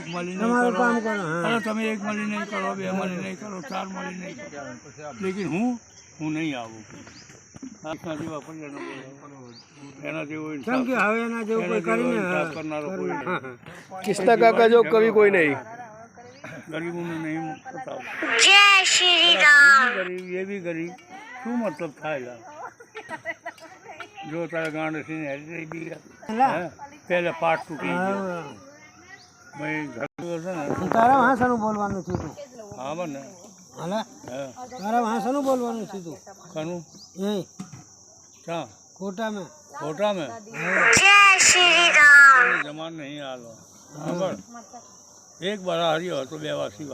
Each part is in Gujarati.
એક મળી નહીં કરો, અરે તમે એક મળી નહીં કરો, બે મળી નહીં કરો, ચાર મળી નહીં કરો, લેકિન હું નહીં આવું. એના જેવું કરનારો કોઈ કિસ્તા કાકા જો કવિ કોઈ નહીં, ગરીબોને નહીં બતાવતા. ગરીબ એ બી ગરીબ શું મતલબ થાય? જો તારે ગાંડ છે બી પહેલા પાઠ તૂટી ગયો. તારા ભાષાનું બોલવાનું છે તું? હા બને તારા ભાષાનું બોલવાનું છે તું? કનું એ ક્યાં कोटा में जमान नहीं आलो खबर एक बार हरियो હતો બેવાસી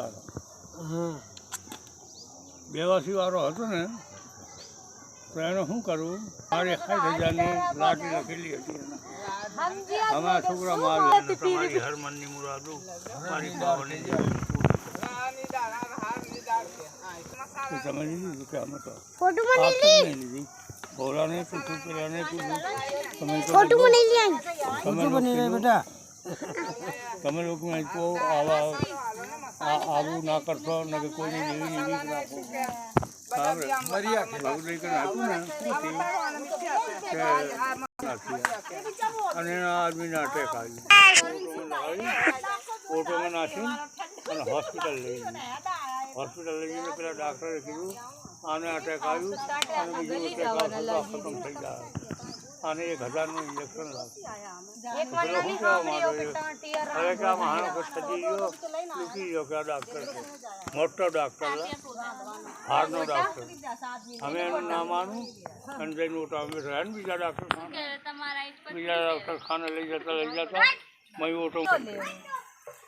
વાળો હતો ને તો એને શું કરવું, મારે 61,000ની લાટી લખેલી હતી અમારા છોકરા મારે તમારી હર મનની મુરાદો મારી બાવની સમજી લીધું કે અમે તો નહીં લીધી. बोला नहीं पूछू पेला नहीं पूछू फोटो बने लिया फोटो बने रे बेटा તમે લોકો તો આવું ના કરશો ને કે કોઈને જેવી એવી રાખો. મર્યા ભાવનગર આપ્યું ને અને એના આદમીને અટેક આવ્યું, ફોટોમાં નાખ્યું અને હોસ્પિટલ લઈ ગયું. હોસ્પિટલ લઈ ગયું પેલા ડાક્ટરે કીધું આને અટેક આવ્યું અને બીજું અટેક આવશે તો ખતમ થઈ જાય અને 1,000નું ઇન્જેક્શન લાવ્યું. શું કહેવા માંગો હવે કે આ માણસ થતી ગયો ચૂકી ગયો કે આ ડાક્ટર છે મોટો ડાક્ટર હાર્ટનો ડાક્ટર. અમે એનું ના માનું અને જઈને ઓટા અમે રહ્યા ને બીજા ડાક્ટર ખાને લઈ જતા મય ઓટો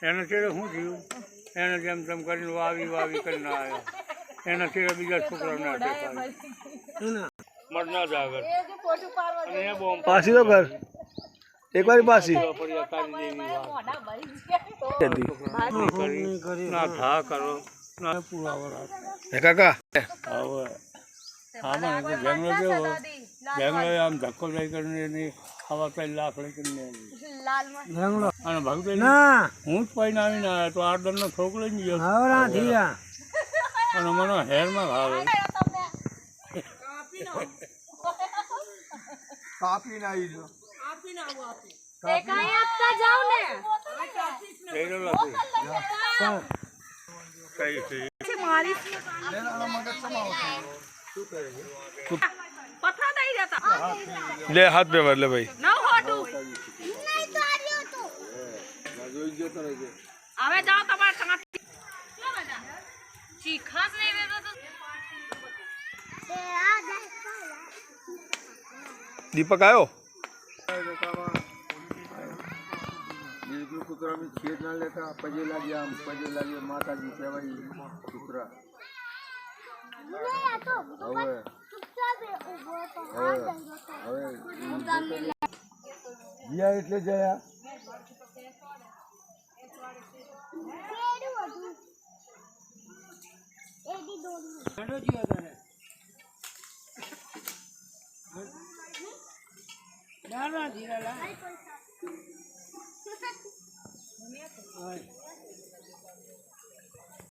એને ચેડે શું થયું, એને જેમ તેમ કરીને વાવી કરીને આવ્યા, એના ચેડે બીજા છોકરાને અટેક આવ્યો મરના જ આગળ. પાછી તો કર એક વાર પાછી ના થા કરો ના પુરાવા કાકા. હવે આમાં જંગલો જેવો જંગલો આમ ધક્કો લઈ કરીને આવા 3 લાખ લઈ કરીને અને ભગતે હું જ પરિણામીને આવ્યા તો 8-10નો છોક લઈને ગયો અને મને હેરમાં ખાવે કાપીને આવી જો ले हाथ पे भर ले भाई दीपक आयो કૂતરા બી છેદ ના લેતા પજે લાગ્યા આમ પજે લાગ્યા માતાજી કહેવાય કૂતરા. હવે ગયા એટલે જયા ના જીરા